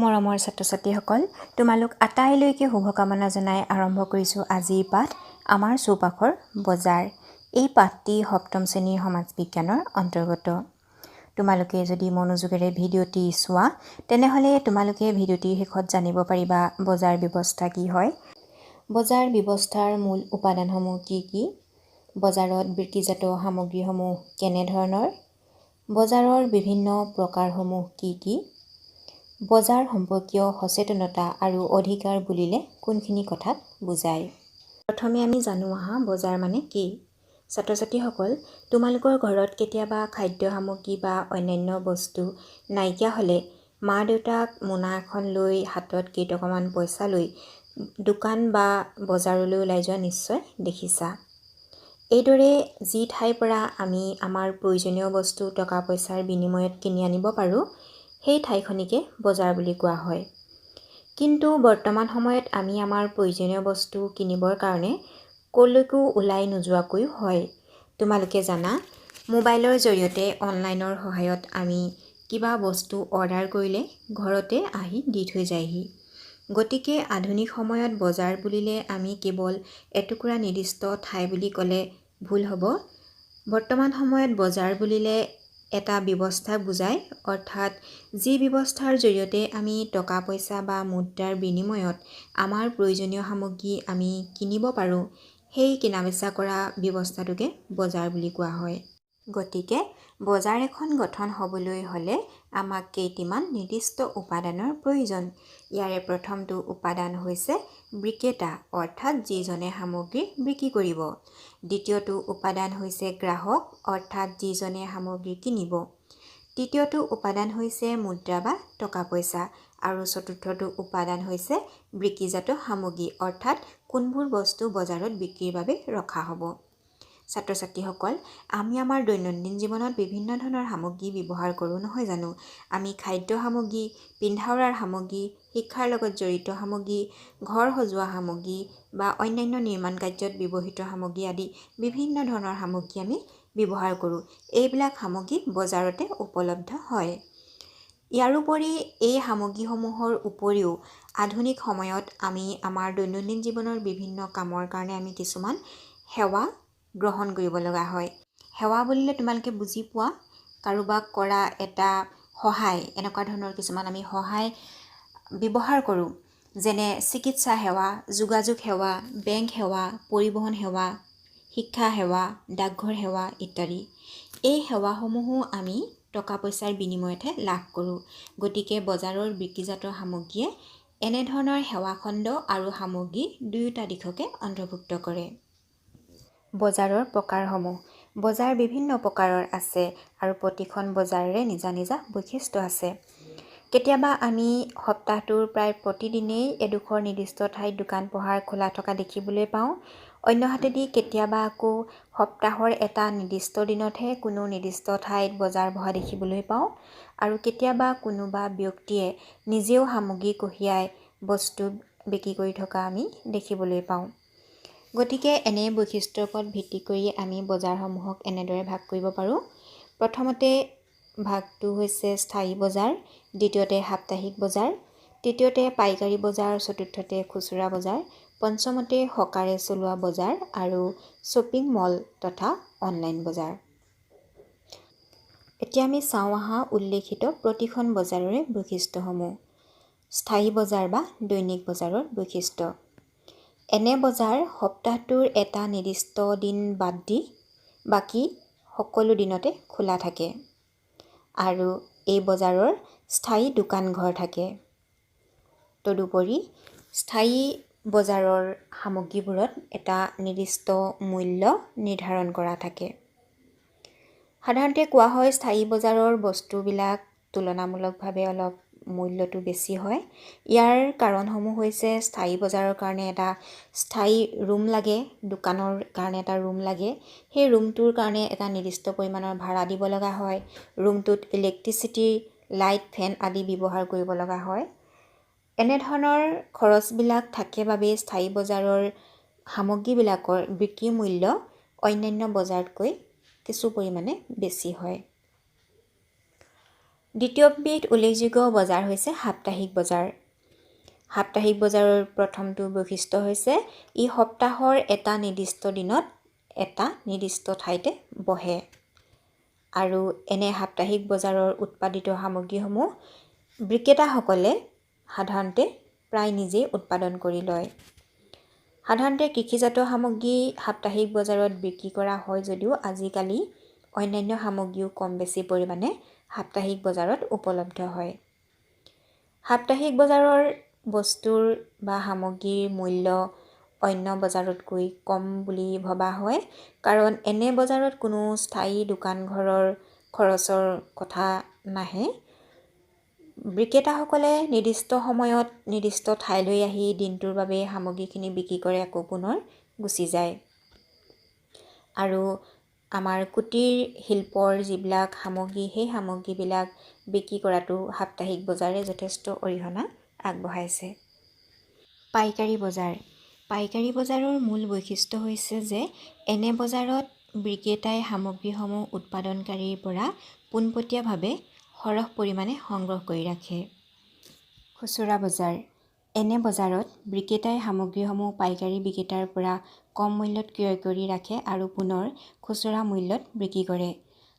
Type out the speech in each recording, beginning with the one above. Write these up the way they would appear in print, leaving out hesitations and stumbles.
মৰমৰ ছাত্ৰ-ছাত্ৰীসকল, তোমালোক আটাইলৈকে শুভকামনা জনাই আৰম্ভ কৰিছোঁ আজিৰ পাঠ আমাৰ চৌপাশৰ বজাৰ। এই পাঠটি সপ্তম শ্ৰেণীৰ সমাজ বিজ্ঞানৰ অন্তৰ্গত। তোমালোকে যদি মনোযোগেৰে ভিডিঅ'টি চোৱা তেনেহ'লে তোমালোকে ভিডিঅ'টিৰ শেষত জানিব পাৰিবা বজাৰ ব্যৱস্থা কি হয়, বজাৰ ব্যৱস্থাৰ মূল উপাদানসমূহ কি কি, বজাৰত বিক্ৰীজাত সামগ্ৰীসমূহ কেনেধৰণৰ, বজাৰৰ বিভিন্ন প্ৰকাৰসমূহ কি কি, বজাৰ সম্পৰ্কীয় সচেতনতা আৰু অধিকাৰ বুলিলে কোনখিনি কথাক বুজায়। প্ৰথমে আমি জানো আহা বজাৰ মানে কি। ছাত্ৰ-ছাত্ৰীসকল, তোমালোকৰ ঘৰত কেতিয়াবা খাদ্য সামগ্ৰী বা অন্যান্য বস্তু নাইকিয়া হ'লে মা-দেউতাক মোনা এখন লৈ হাতত কেইটকামান পইচা লৈ দোকান বা বজাৰলৈ ওলাই যোৱা নিশ্চয় দেখিছা। এইদৰে যি ঠাইৰ পৰা আমি আমাৰ প্ৰয়োজনীয় বস্তু টকা পইচাৰ বিনিময়ত কিনি আনিব পাৰোঁ সেই ঠাইখনিকে বজাৰ বুলি কোৱা হয়। কিন্তু বৰ্তমান সময়ত আমি আমাৰ প্ৰয়োজনীয় বস্তু কিনিবৰ কাৰণে ক'লৈকো ওলাই নোযোৱাকৈও হয়। তোমালোকে জানা, মোবাইলৰ জৰিয়তে অনলাইনৰ সহায়ত আমি কিবা বস্তু অৰ্ডাৰ কৰিলে ঘৰতে আহি দি থৈ যায়হি। গতিকে আধুনিক সময়ত বজাৰ বুলিলে আমি কেৱল এটুকুৰা নিৰ্দিষ্ট ঠাই বুলি ক'লে ভুল হ'ব। বৰ্তমান সময়ত বজাৰ বুলিলে এটা ব্যৱস্থা বুজায়, অৰ্থাৎ যি ব্যৱস্থাৰ জৰিয়তে আমি টকা পইচা বা মুদ্ৰাৰ বিনিময়ত আমাৰ প্ৰয়োজনীয় সামগ্ৰী আমি কিনিব পাৰোঁ, সেই কিনা বেচা কৰা ব্যৱস্থাটোকে বজাৰ বুলি কোৱা হয়। গতিকে বজাৰ এখন গঠন হ'বলৈ হ'লে আমাক কেইটিমান নিৰ্দিষ্ট উপাদানৰ প্ৰয়োজন। ইয়াৰে প্ৰথমটো উপাদান হৈছে বিক্ৰেতা, অৰ্থাৎ যিজনে সামগ্ৰী বিক্ৰী কৰিব। দ্বিতীয়টো উপাদান হৈছে গ্ৰাহক, অৰ্থাৎ যিজনে সামগ্ৰী কিনিব। তৃতীয়টো উপাদান হৈছে মুদ্ৰা বা টকা পইচা, আৰু চতুৰ্থটো উপাদান হৈছে বিক্ৰীজাত সামগ্ৰী, অৰ্থাৎ কোনবোৰ বস্তু বজাৰত বিক্ৰীৰ বাবে ৰখা হ'ব। ছাত্ৰ-ছাত্ৰীসকল, আমি আমাৰ দৈনন্দিন জীৱনত বিভিন্ন ধৰণৰ সামগ্ৰী ব্যৱহাৰ কৰোঁ নহয় জানো। আমি খাদ্য সামগ্ৰী, পিন্ধা উৰাৰ সামগ্ৰী, শিক্ষাৰ লগত জড়িত সামগ্ৰী, ঘৰ সজোৱা সামগ্ৰী বা অন্যান্য নিৰ্মাণ কাৰ্যত ব্যৱহৃত সামগ্ৰী আদি বিভিন্ন ধৰণৰ সামগ্ৰী আমি ব্যৱহাৰ কৰোঁ। এইবিলাক সামগ্ৰী বজাৰতে উপলব্ধ হয়। ইয়াৰোপৰি এই সামগ্ৰীসমূহৰ উপৰিও আধুনিক সময়ত আমি আমাৰ দৈনন্দিন জীৱনৰ বিভিন্ন কামৰ কাৰণে আমি কিছুমান সেৱা গ্ৰহণ কৰিব লগা হয়। সেৱা বুলিলে তোমালোকে বুজি পোৱা, কাৰোবাক কৰা এটা সহায়, এনেকুৱা ধৰণৰ কিছুমান আমি সহায় ব্যৱহাৰ কৰোঁ। যেনে চিকিৎসা সেৱা, যোগাযোগ সেৱা, বেংক সেৱা, পৰিবহণ সেৱা, শিক্ষা সেৱা, ডাকঘৰ সেৱা ইত্যাদি। এই সেৱাসমূহো আমি টকা পইচাৰ বিনিময়তহে লাভ কৰোঁ। গতিকে বজাৰৰ বিক্ৰীজাত সামগ্ৰীয়ে এনেধৰণৰ সেৱাখণ্ড আৰু সামগ্ৰী দুয়োটা দিশকে অন্তৰ্ভুক্ত কৰে। বজাৰৰ প্ৰকাৰসমূহ। বজাৰ বিভিন্ন প্ৰকাৰৰ আছে আৰু প্ৰতিখন বজাৰৰে নিজা নিজা বৈশিষ্ট্য আছে। কেতিয়াবা আমি সপ্তাহটোৰ প্ৰায় প্ৰতিদিনেই এডোখৰ নিৰ্দিষ্ট ঠাইত দোকান পোহাৰ খোলা থকা দেখিবলৈ পাওঁ। অন্যহাতেদি কেতিয়াবা আকৌ সপ্তাহৰ এটা নিৰ্দিষ্ট দিনতহে কোনো নিৰ্দিষ্ট ঠাইত বজাৰ বহা দেখিবলৈ পাওঁ। আৰু কেতিয়াবা কোনোবা ব্যক্তিয়ে নিজেও সামগ্ৰী কঢ়িয়াই বস্তু বিক্ৰী কৰি থকা আমি দেখিবলৈ পাওঁ। গতিকে এনে বৈশিষ্ট্যৰ ওপৰত ভিত্তি কৰি আমি বজাৰসমূহক এনেদৰে ভাগ কৰিব পাৰোঁ। প্ৰথমতে ভাগটো হৈছে স্থায়ী বজাৰ, দ্বিতীয়তে সাপ্তাহিক বজাৰ, তৃতীয়তে পাইকাৰী বজাৰ, চতুৰ্থতে খুচুৰা বজাৰ, পঞ্চমতে হকাৰে চলোৱা বজাৰ আৰু শ্বপিং মল তথা অনলাইন বজাৰ। এতিয়া আমি চাওঁ আহা উল্লেখিত প্ৰতিখন বজাৰৰে বৈশিষ্ট্যসমূহ। স্থায়ী বজাৰ বা দৈনিক বজাৰৰ বৈশিষ্ট্য। এনে বজাৰ সপ্তাহটোৰ এটা নিৰ্দিষ্ট দিন বাদ দি বাকী সকলো দিনতে খোলা থাকে আৰু এই বজাৰৰ স্থায়ী দোকান ঘৰ থাকে। তদুপৰি স্থায়ী বজাৰৰ সামগ্ৰীবোৰত এটা নিৰ্দিষ্ট মূল্য নিৰ্ধাৰণ কৰা থাকে। সাধাৰণতে কোৱা হয় স্থায়ী বজাৰৰ বস্তুবিলাক তুলনামূলকভাৱে অলপ মূল্যটো বেছি হয়। ইয়াৰ কাৰণসমূহ হৈছে স্থায়ী বজাৰৰ কাৰণে এটা স্থায়ী ৰুম লাগে, দোকানৰ কাৰণে এটা ৰুম লাগে। সেই ৰুমটোৰ কাৰণে এটা নিৰ্দিষ্ট পৰিমাণৰ ভাড়া দিব লগা হয়। ৰুমটোত ইলেক্ট্ৰিচিটি, লাইট, ফেন আদি ব্যৱহাৰ কৰিব লগা হয়। এনেধৰণৰ খৰচবিলাক থাকে বাবেই স্থায়ী বজাৰৰ সামগ্ৰীবিলাকৰ বিক্ৰী মূল্য অন্যান্য বজাৰতকৈ কিছু পৰিমাণে বেছি হয়। দ্বিতীয়বিধ উল্লেখযোগ্য বজাৰ হৈছে সাপ্তাহিক বজাৰ। সাপ্তাহিক বজাৰৰ প্ৰথমটো বৈশিষ্ট্য হৈছে ই সপ্তাহৰ এটা নিৰ্দিষ্ট দিনত এটা নিৰ্দিষ্ট ঠাইতে বহে আৰু এনে সাপ্তাহিক বজাৰৰ উৎপাদিত সামগ্ৰীসমূহ বিক্ৰেতাসকলে সাধাৰণতে প্ৰায় নিজেই উৎপাদন কৰি লয়। সাধাৰণতে কৃষিজাত সামগ্ৰী সাপ্তাহিক বজাৰত বিক্ৰী কৰা হয় যদিও আজিকালি অন্যান্য সামগ্ৰীও কম বেছি পৰিমাণে সাপ্তাহিক বজাৰত উপলব্ধ হয়। সাপ্তাহিক বজাৰৰ বস্তুৰ বা সামগ্ৰীৰ মূল্য অন্য বজাৰতকৈ কম বুলি ভবা হয়, কাৰণ এনে বজাৰত কোনো স্থায়ী দোকানঘৰৰ খৰচৰ কথা নাহে। বিক্ৰেতাসকলে নিৰ্দিষ্ট সময়ত নিৰ্দিষ্ট ঠাইলৈ আহি দিনটোৰ বাবে সামগ্ৰীখিনি বিক্ৰী কৰে, আকৌ পুনৰ গুচি যায়। আৰু আমাৰ কুটিৰ শিল্পৰ যিবিলাক সামগ্ৰী, সেই সামগ্ৰীবিলাক বিক্ৰী কৰাটো সাপ্তাহিক বজাৰে যথেষ্ট অৰিহণা আগবঢ়াইছে। পাইকাৰী বজাৰ। পাইকাৰী বজাৰৰ মূল বৈশিষ্ট্য হৈছে যে এনে বজাৰত বিক্ৰেতাই সামগ্ৰীসমূহ উৎপাদনকাৰীৰ পৰা পোনপটীয়াভাৱে সৰহ পৰিমাণে সংগ্ৰহ কৰি ৰাখে। খুচুৰা বজাৰ। এনে বজাৰত বিক্ৰেতাই সামগ্ৰীসমূহ পাইকাৰী বিক্ৰেতাৰ পৰা কম মূল্যত ক্ৰয় কৰি ৰাখে আৰু পুনৰ খুচুৰা মূল্যত বিক্ৰী কৰে।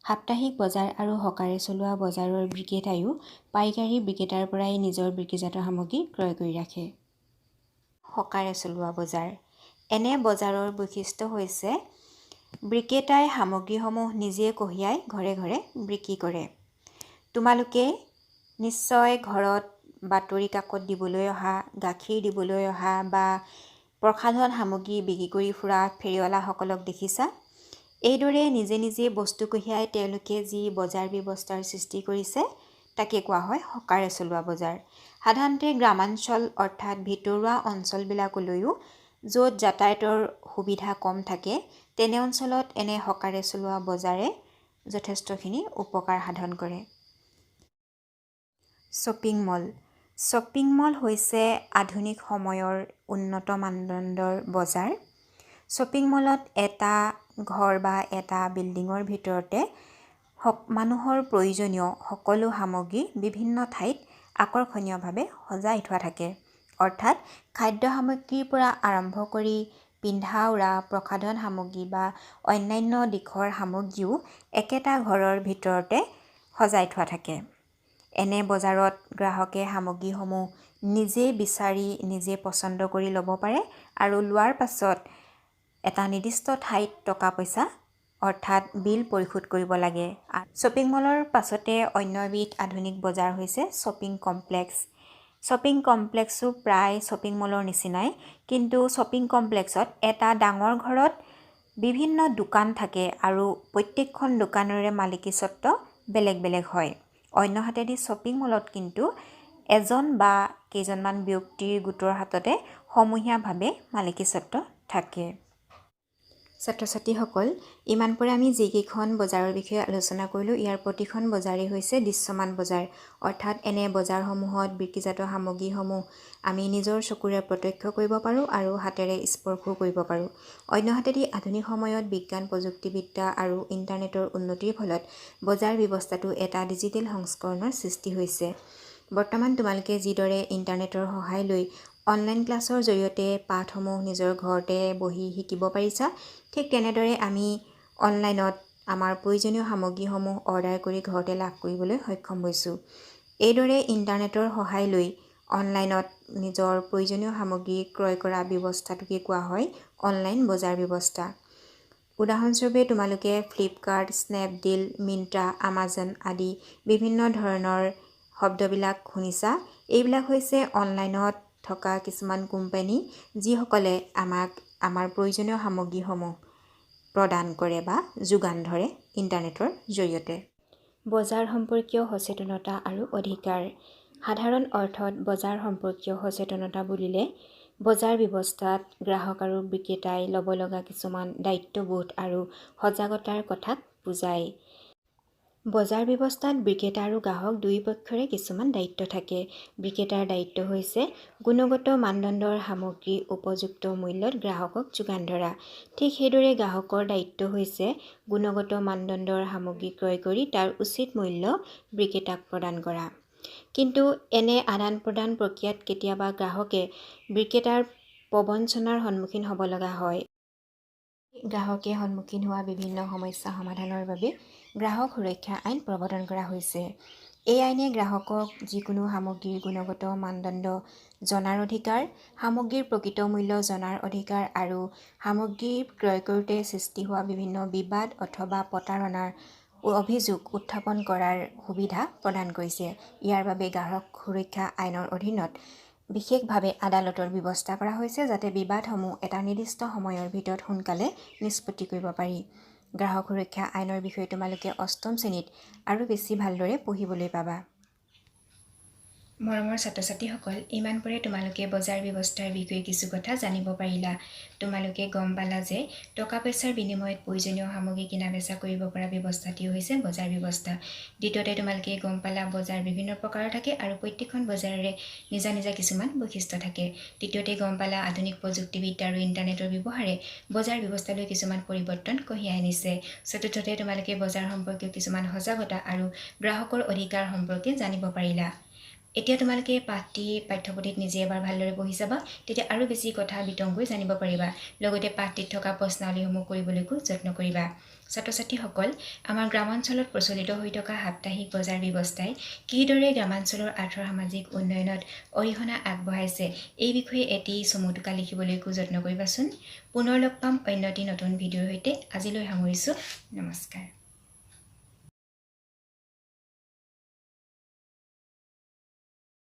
সাপ্তাহিক বজাৰ আৰু হকাৰে চলোৱা বজাৰৰ বিক্ৰেতায়ো পাইকাৰী বিক্ৰেতাৰ পৰাই নিজৰ বিক্ৰীজাত সামগ্ৰী ক্ৰয় কৰি ৰাখে। হকাৰে চলোৱা বজাৰ। এনে বজাৰৰ বৈশিষ্ট্য হৈছে বিক্ৰেতাই সামগ্ৰীসমূহ নিজে কঢ়িয়াই ঘৰে ঘৰে বিক্ৰী কৰে। তোমালোকে নিশ্চয় ঘৰত বাতৰি কাকত দিবলৈ অহা, গাখীৰ দিবলৈ অহা বা প্ৰসাধন সামগ্ৰী বিক্ৰী কৰি ফুৰা ফেৰিৱালাসকলক দেখিছা। এইদৰে নিজে নিজে বস্তু কঢ়িয়াই তেওঁলোকে যি বজাৰ ব্যৱস্থাৰ সৃষ্টি কৰিছে তাকে কোৱা হয় হকাৰে চলোৱা বজাৰ। সাধাৰণতে গ্ৰামাঞ্চল অৰ্থাৎ ভিতৰুৱা অঞ্চলবিলাকলৈও য'ত যাতায়াতৰ সুবিধা কম থাকে, তেনে অঞ্চলত এনে হকাৰে চলোৱা বজাৰে যথেষ্টখিনি উপকাৰ সাধন কৰে। Shopping mall. শ্বপিং মল হৈছে আধুনিক সময়ৰ উন্নত মানদণ্ডৰ বজাৰ। শ্বপিং মলত এটা ঘৰ বা এটা বিল্ডিঙৰ ভিতৰতে মানুহৰ প্ৰয়োজনীয় সকলো সামগ্ৰী বিভিন্ন ঠাইত আকৰ্ষণীয়ভাৱে সজাই থোৱা থাকে। অৰ্থাৎ খাদ্য সামগ্ৰীৰ পৰা আৰম্ভ কৰি পিন্ধা উৰা, প্ৰসাধন সামগ্ৰী বা অন্যান্য দিশৰ সামগ্ৰীও একেটা ঘৰৰ ভিতৰতে সজাই থোৱা থাকে। এনে বজাৰত গ্ৰাহকে সামগ্ৰীসমূহ নিজে বিচাৰি নিজে পচন্দ কৰি ল'ব পাৰে আৰু লোৱাৰ পাছত এটা নিৰ্দিষ্ট ঠাইত টকা পইচা অৰ্থাৎ বিল পৰিশোধ কৰিব লাগে। শ্বপিং মলৰ পাছতে অন্য এবিধ আধুনিক বজাৰ হৈছে শ্বপিং কমপ্লেক্স। শ্বপিং কমপ্লেক্সো প্ৰায় শ্বপিং মলৰ নিচিনাই, কিন্তু শ্বপিং কমপ্লেক্সত এটা ডাঙৰ ঘৰত বিভিন্ন দোকান থাকে আৰু প্ৰত্যেকখন দোকানৰে মালিকীস্বত্ব বেলেগ বেলেগ হয়। অন্যহাতেদি শ্বপিং মলত কিন্তু এজন বা কেইজনমান ব্যক্তিৰ গোটৰ হাততে সমূহীয়াভাৱে মালিকীস্বত্ব থাকে। ছাত্ৰ ছাত্ৰীসকল, ইমানপৰে আমি যিকেইখন বজাৰৰ বিষয়ে আলোচনা কৰিলোঁ, ইয়াৰ প্ৰতিখন বজাৰেই হৈছে দৃশ্যমান বজাৰ। অৰ্থাৎ এনে বজাৰসমূহত বিক্ৰীজাত সামগ্ৰীসমূহ আমি নিজৰ চকুৰে প্ৰত্যক্ষ কৰিব পাৰোঁ আৰু হাতেৰে স্পৰ্শও কৰিব পাৰোঁ। অন্যহাতেদি আধুনিক সময়ত বিজ্ঞান প্ৰযুক্তিবিদ্যা আৰু ইণ্টাৰনেটৰ উন্নতিৰ ফলত বজাৰ ব্যৱস্থাটো এটা ডিজিটেল সংস্কৰণৰ সৃষ্টি হৈছে। বৰ্তমান তোমালোকে যিদৰে ইণ্টাৰনেটৰ সহায় লৈ অনলাইন ক্লাছৰ জৰিয়তে পাঠসমূহ নিজৰ ঘৰতে বহি শিকিব পাৰিছা, ঠিক তেনেদৰে আমি অনলাইনত আমাৰ প্ৰয়োজনীয় সামগ্ৰীসমূহ অৰ্ডাৰ কৰি ঘৰতে লাভ কৰিবলৈ সক্ষম হৈছোঁ। এইদৰে ইণ্টাৰনেটৰ সহায় লৈ অনলাইনত নিজৰ প্ৰয়োজনীয় সামগ্ৰী ক্ৰয় কৰা ব্যৱস্থাটোকে কোৱা হয় অনলাইন বজাৰ ব্যৱস্থা। উদাহৰণস্বৰূপে তোমালোকে ফ্লিপকাৰ্ট, স্নেপডিল, মিন্ত্ৰা, আমাজন আদি বিভিন্ন ধৰণৰ শব্দবিলাক শুনিছা। এইবিলাক হৈছে অনলাইনত থকা কিছুমান কোম্পানী, যিসকলে আমাক আমাৰ প্ৰয়োজনীয় সামগ্ৰীসমূহ প্ৰদান কৰে বা যোগান ধৰে ইণ্টাৰনেটৰ জৰিয়তে। বজাৰ সম্পৰ্কীয় সচেতনতা আৰু অধিকাৰ। সাধাৰণ অৰ্থত বজাৰ সম্পৰ্কীয় সচেতনতা বুলিলে বজাৰ ব্যৱস্থাত গ্ৰাহক আৰু বিক্ৰেতাই ল'ব লগা কিছুমান দায়িত্ববোধ আৰু সজাগতাৰ কথাক বুজায়। বজাৰ ব্যৱস্থাত বিক্ৰেতা আৰু গ্ৰাহক দুই পক্ষৰে কিছুমান দায়িত্ব থাকে। বিক্ৰেতাৰ দায়িত্ব হৈছে গুণগত মানদণ্ডৰ সামগ্ৰী উপযুক্ত মূল্যত গ্ৰাহকক যোগান ধৰা। ঠিক সেইদৰে গ্ৰাহকৰ দায়িত্ব হৈছে গুণগত মানদণ্ডৰ সামগ্ৰী ক্ৰয় কৰি তাৰ উচিত মূল্য বিক্ৰেতাক প্ৰদান কৰা। কিন্তু এনে আদান প্ৰদান প্ৰক্ৰিয়াত কেতিয়াবা গ্ৰাহকে বিক্ৰেতাৰ প্ৰবঞ্চনাৰ সন্মুখীন হ'ব লগা হয়। গ্ৰাহকে সন্মুখীন হোৱা বিভিন্ন সমস্যা সমাধানৰ বাবে গ্ৰাহক সুৰক্ষা আইন প্ৰৱৰ্তন কৰা হৈছে। এই আইনে গ্ৰাহকক যিকোনো সামগ্ৰীৰ গুণগত মানদণ্ড জনাৰ অধিকাৰ, সামগ্ৰীৰ প্ৰকৃত মূল্য জনাৰ অধিকাৰ আৰু সামগ্ৰী ক্ৰয় কৰোঁতে সৃষ্টি হোৱা বিভিন্ন বিবাদ অথবা প্ৰতাৰণাৰ অভিযোগ উত্থাপন কৰাৰ সুবিধা প্ৰদান কৰিছে। ইয়াৰ বাবে গ্ৰাহক সুৰক্ষা আইনৰ অধীনত বিশেষভাৱে আদালতৰ ব্যৱস্থা কৰা হৈছে যাতে বিবাদসমূহ এটা নিৰ্দিষ্ট সময়ৰ ভিতৰত সোনকালে নিষ্পত্তি কৰিব পাৰি। গ্ৰাহক সুৰক্ষা আইনৰ বিষয়ে তোমালোকে অষ্টম শ্ৰেণীত আৰু বেছি ভালদৰে পঢ়িবলৈ পাবা। মৰমৰ ছাত্ৰ ছাত্ৰীসকল, ইমান পৰে তোমালোকে বজাৰ ব্যৱস্থাৰ বিষয়ে কিছু কথা জানিব পাৰিলা। তোমালোকে গম পালা যে টকা পইচাৰ বিনিময়ত প্ৰয়োজনীয় সামগ্ৰী কিনা বেচা কৰিব পৰা ব্যৱস্থাটি হৈছে বজাৰ ব্যৱস্থা। দ্বিতীয়তে তোমালোকে গম পালা বজাৰ বিভিন্ন প্ৰকাৰৰ থাকে আৰু প্ৰত্যেকখন বজাৰৰে নিজা নিজা কিছুমান বৈশিষ্ট্য থাকে। তৃতীয়তে গম পালা আধুনিক প্ৰযুক্তিবিদ্যা আৰু ইণ্টাৰনেটৰ ব্যৱহাৰে বজাৰ ব্যৱস্থালৈ কিছুমান পৰিৱৰ্তন কঢ়িয়াই আনিছে। চতুৰ্থতে তোমালোকে বজাৰ সম্পৰ্কীয় কিছুমান সজাগতা আৰু গ্ৰাহকৰ অধিকাৰ সম্পৰ্কে জানিব পাৰিলা। এতিয়া তোমালোকে পাঠ্যপুথিত নিজে এবাৰ ভালদৰে পঢ়ি চাবা, তেতিয়া আৰু বেছি কথা বিতংকৈ জানিব পাৰিবা। লগতে পাঠটিত থকা প্ৰশ্নাৱলীসমূহ কৰিবলৈকো যত্ন কৰিবা। ছাত্ৰ ছাত্ৰীসকল, আমাৰ গ্ৰামাঞ্চলত প্ৰচলিত হৈ থকা সাপ্তাহিক বজাৰ ব্যৱস্থাই কিদৰে গ্ৰামাঞ্চলৰ আৰ্থ-সামাজিক উন্নয়নত অৰিহণা আগবঢ়াইছে এই বিষয়ে এটি চমু টোকা লিখিবলৈকো যত্ন কৰিবাচোন। পুনৰ লগ পাম অন্য এটি নতুন ভিডিঅ'ৰ সৈতে। আজিলৈ সামৰিছোঁ। নমস্কাৰ।